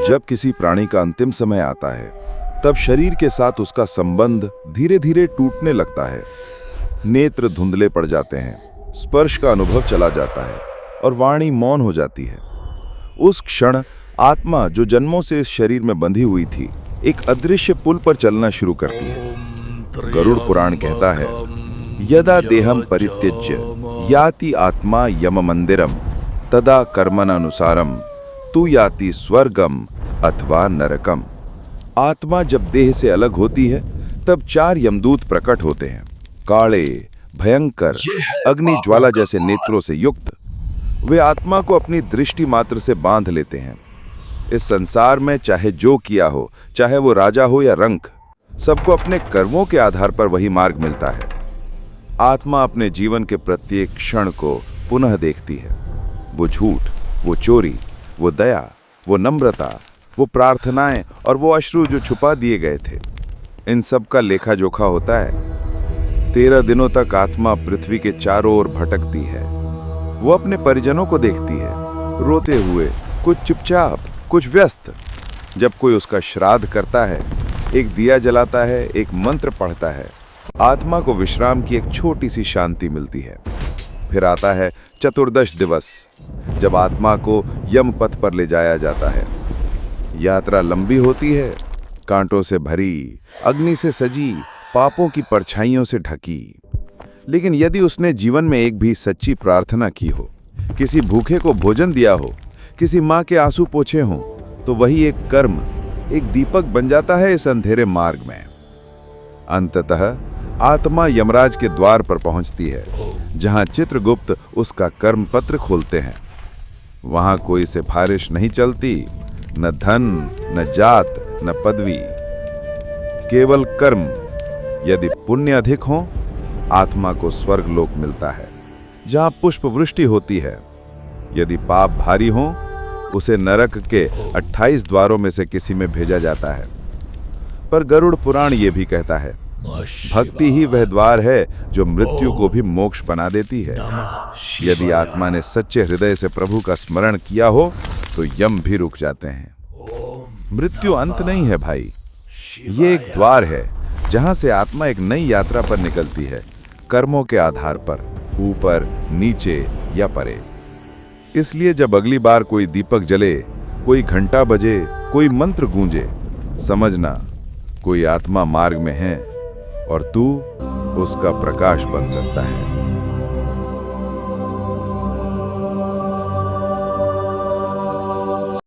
जब किसी प्राणी का अंतिम समय आता है, तब शरीर के साथ उसका संबंध धीरे धीरे टूटने लगता है। नेत्र धुंधले पड़ जाते हैं, स्पर्श का अनुभव चला जाता है और वाणी मौन हो जाती है। उस क्षण आत्मा जो जन्मों से इस शरीर में बंधी हुई थी, एक अदृश्य पुल पर चलना शुरू करती है। गरुड़ पुराण कहता है, यदा देहम परित्यज्य याति आत्मा यम मंदिरम तदा कर्मणानुसारम तु याति स्वर्गम अथवा नरकम। आत्मा जब देह से अलग होती है, तब 4 यमदूत प्रकट होते हैं, काले, भयंकर, अग्नि ज्वाला जैसे नेत्रों से युक्त। वे आत्मा को अपनी दृष्टि मात्र से बांध लेते हैं। इस संसार में चाहे जो किया हो, चाहे वो राजा हो या रंक, सबको अपने कर्मों के आधार पर वही मार्ग मिलता है। आत्मा अपने जीवन के प्रत्येक क्षण को पुनः देखती है। वो झूठ, वो चोरी, वो दया, वो नम्रता, वो प्रार्थनाएं और वो अश्रु जो छुपा दिए गए थे, इन सब का लेखा जोखा होता है। 13 दिनों तक आत्मा पृथ्वी के चारों ओर भटकती है। वो अपने परिजनों को देखती है, रोते हुए, कुछ चुपचाप, कुछ व्यस्त। जब कोई उसका श्राद्ध करता है, एक दिया जलाता है, एक मंत्र पढ़ता है, आत्मा को विश्राम की एक छोटी सी शांति मिलती है। फिर आता है चतुर्दश दिवस, जब आत्मा को यम पथ पर ले जाया जाता है। यात्रा लंबी होती है, कांटों से भरी, अग्नि से सजी, पापों की परछाइयों से ढकी। लेकिन यदि उसने जीवन में एक भी सच्ची प्रार्थना की हो, किसी भूखे को भोजन दिया हो, किसी माँ के आंसू पोंछे हों, तो वही एक कर्म, एक दीपक बन जाता है इस अंधेरे मार्ग में। अंततः आत्मा यमराज के द्वार पर पहुंचती है, जहां चित्रगुप्त उसका कर्म पत्र खोलते हैं। वहां कोई सिफारिश नहीं चलती, न धन, न जात, न पदवी, केवल कर्म। यदि पुण्य अधिक हो, आत्मा को स्वर्ग लोक मिलता है, जहां पुष्प वृष्टि होती है। यदि पाप भारी हो, उसे नरक के 28 द्वारों में से किसी में भेजा जाता है। पर गरुड़ पुराण ये भी कहता है, भक्ति ही वह द्वार है जो मृत्यु को भी मोक्ष बना देती है। यदि आत्मा ने सच्चे हृदय से प्रभु का स्मरण किया हो, तो यम भी रुक जाते हैं। मृत्यु अंत नहीं है भाई, ये एक द्वार है जहां से आत्मा एक नई यात्रा पर निकलती है, कर्मों के आधार पर, ऊपर, नीचे या परे। इसलिए जब अगली बार कोई दीपक जले, कोई घंटा बजे, कोई मंत्र गूंजे, समझना कोई आत्मा मार्ग में है और तू उसका प्रकाश बन सकता है।